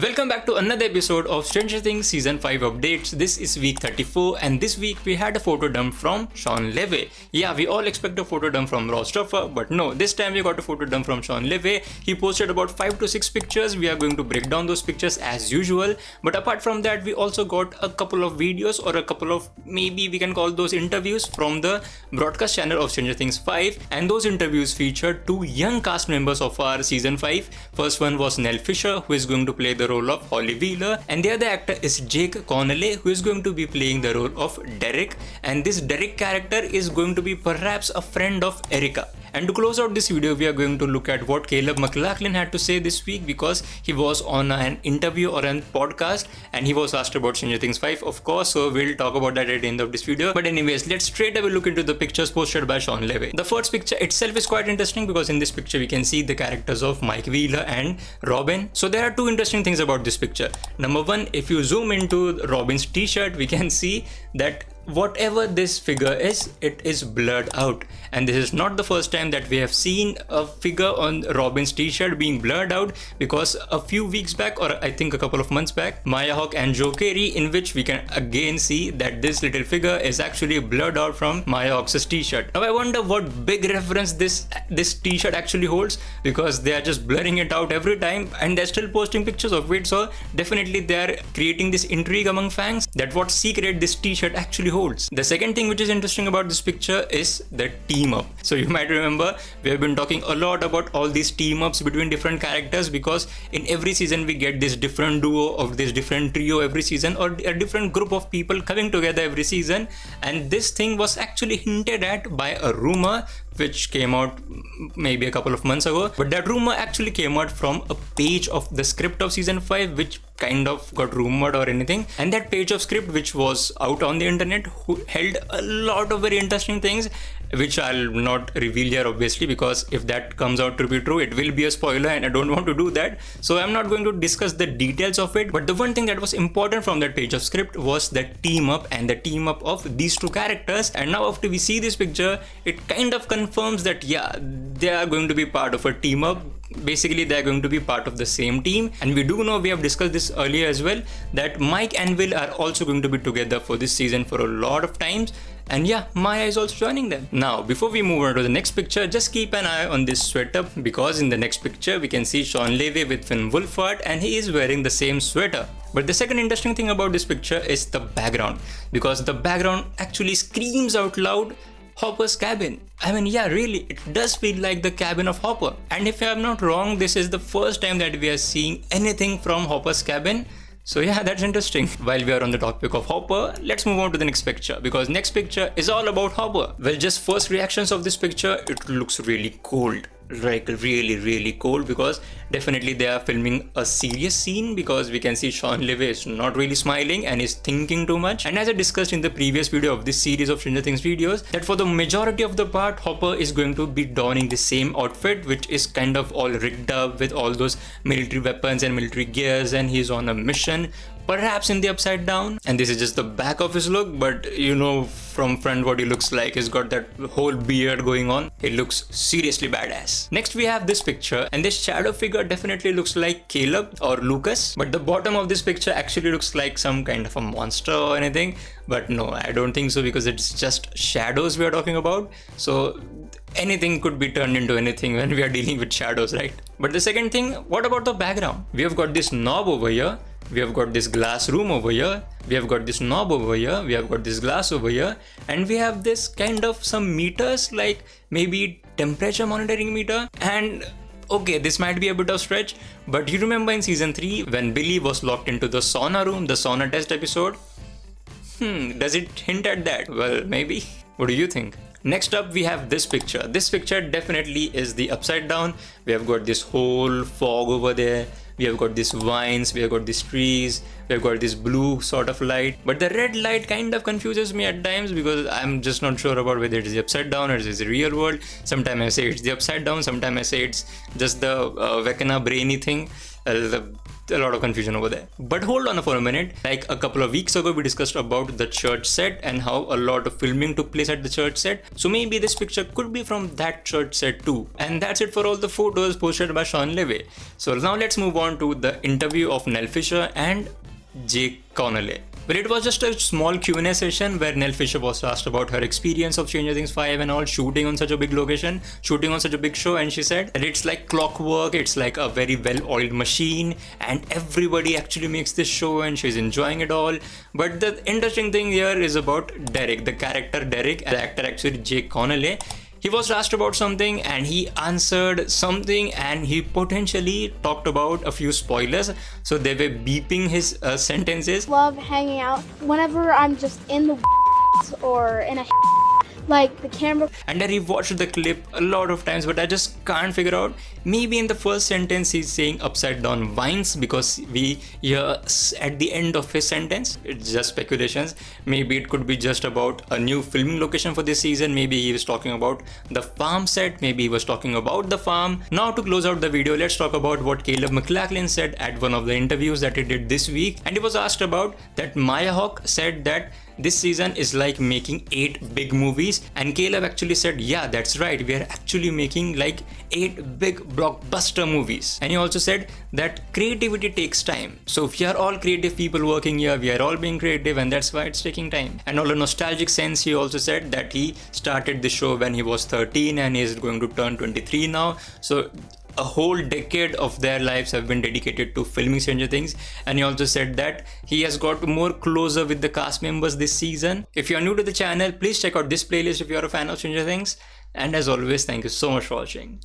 Welcome back to another episode of Stranger Things Season 5 updates. This is week 34 and this week we had a photo dump from Shawn Levy. Yeah, we all expect a photo dump from Ross Struffer, but no, this time we got a photo dump from Shawn Levy. He posted about 5 to 6 pictures. We are going to break down those pictures as usual. But apart from that, we also got a couple of videos or a couple of, maybe we can call those interviews from the broadcast channel of Stranger Things 5. And those interviews featured 2 young cast members of our Season 5. First one was Nell Fisher, who is going to play the role of Holly Wheeler, and the other actor is Jake Connolly, who is going to be playing the role of Derek, and this Derek character is going to be perhaps a friend of Erica. And to close out this video, we are going to look at what Caleb McLachlan had to say this week, because he was on an interview or a podcast and he was asked about Stranger Things 5, of course, so we'll talk about that at the end of this video. But anyways, let's straight away look into the pictures posted by Shawn Levy. The first picture itself is quite interesting because in this picture we can see the characters of Mike Wheeler and Robin. So there are 2 interesting things about this picture. Number 1, if you zoom into Robin's t-shirt, we can see that whatever this figure is, it is blurred out, and this is not the first time that we have seen a figure on Robin's t-shirt being blurred out, because a few weeks back, or I think a couple of months back, Maya Hawke and Joe Carey, in which we can again see that this little figure is actually blurred out from Maya Hawke's t-shirt. Now I wonder what big reference this t-shirt actually holds, because they are just blurring it out every time and they're still posting pictures of it, so definitely they are creating this intrigue among fans that what secret this t-shirt actually holds. The second thing which is interesting about this picture is the team up. So you might remember we have been talking a lot about all these team ups between different characters, because in every season we get this different duo or this different trio every season, or a different group of people coming together every season, and this thing was actually hinted at by a rumor which came out maybe a couple of months ago. But that rumor actually came out from a page of the script of season 5 which kind of got rumored or anything, and that page of script which was out on the internet held a lot of very interesting things which I'll not reveal here obviously, because if that comes out to be true it will be a spoiler and I don't want to do that, so I'm not going to discuss the details of it. But the one thing that was important from that page of script was the team up, and the team up of these 2 characters. And now after we see this picture, it kind of confirms that yeah, they are going to be part of a team up. Basically they are going to be part of the same team, and we do know, we have discussed this earlier as well, that Mike and Will are also going to be together for this season for a lot of times, and yeah, Maya is also joining them. Now before we move on to the next picture, just keep an eye on this sweater, because in the next picture we can see Shawn Levy with Finn Wolfhard and he is wearing the same sweater. But the second interesting thing about this picture is the background, because the background actually screams out loud Hopper's cabin. I mean, yeah, really, it does feel like the cabin of Hopper. And if I'm not wrong, this is the first time that we are seeing anything from Hopper's cabin. So yeah, that's interesting. While we are on the topic of Hopper, let's move on to the next picture, because next picture is all about Hopper. Well, just first reactions of this picture, it looks really cold. Like really cold, because definitely they are filming a serious scene, because we can see Shawn Levy is not really smiling and is thinking too much. And as I discussed in the previous video of this series of Stranger Things videos, that for the majority of the part Hopper is going to be donning the same outfit, which is kind of all rigged up with all those military weapons and military gears, and he's on a mission, perhaps in the upside down. And this is just the back of his look, but you know from front what he looks like. He's got that whole beard going on. He looks seriously badass. Next we have this picture, and this shadow figure definitely looks like Caleb or Lucas, but the bottom of this picture actually looks like some kind of a monster or anything. But no, I don't think so, because it's just shadows we are talking about, so anything could be turned into anything when we are dealing with shadows, right? But the second thing, what about the background? We have got this knob over here, we have got this glass room over here, we have got this knob over here, we have got this glass over here, and we have this kind of some meters, like maybe temperature monitoring meter. And okay, this might be a bit of stretch, but you remember in season 3 when Billy was locked into the sauna room, the sauna test episode? Does it hint at that? Well, maybe. What do you think? Next up we have this picture. This picture definitely is the upside down. We have got this whole fog over there. We have got these vines, we have got these trees, we have got this blue sort of light. But the red light kind of confuses me at times, because I'm just not sure about whether it is the upside down or it is the real world. Sometimes I say it's the upside down, sometimes I say it's just the Vecna brainy thing. a lot of confusion over there. But hold on for a minute. Like a couple of weeks ago, we discussed about the church set and how a lot of filming took place at the church set. So maybe this picture could be from that church set too. And that's it for all the photos posted by Shawn Levy. So now let's move on to the interview of Nell Fisher and Jake Connolly. Well, it was just a small Q&A session where Nell Fisher was asked about her experience of Stranger Things 5 and all, shooting on such a big location, shooting on such a big show, and she said that it's like clockwork, it's like a very well-oiled machine, and everybody actually makes this show and she's enjoying it all. But the interesting thing here is about Derek, the character Derek, and the actor actually Jake Connolly. He was asked about something and he answered something, and he potentially talked about a few spoilers, so they were beeping his sentences. Love hanging out whenever I'm just in the or in a like the camera. And I rewatched the clip a lot of times, but I just can't figure out. Maybe in the first sentence he's saying upside down vines, because we hear at the end of his sentence. It's just speculations. Maybe it could be just about a new filming location for this season. Maybe he was talking about the farm set. Maybe he was talking about the farm. Now to close out the video, let's talk about what Caleb McLachlan said at one of the interviews that he did this week. And he was asked about that Maya Hawke said that this season is like making 8 big movies, and Caleb actually said, yeah, that's right, we are actually making like 8 big blockbuster movies. And he also said that creativity takes time. So if we are all creative people working here, we are all being creative, and that's why it's taking time. And on a nostalgic sense, he also said that he started the show when he was 13 and he is going to turn 23 now. So a whole decade of their lives have been dedicated to filming Stranger Things. And he also said that he has got more closer with the cast members this season. If you are new to the channel, please check out this playlist if you are a fan of Stranger Things. And as always, thank you so much for watching.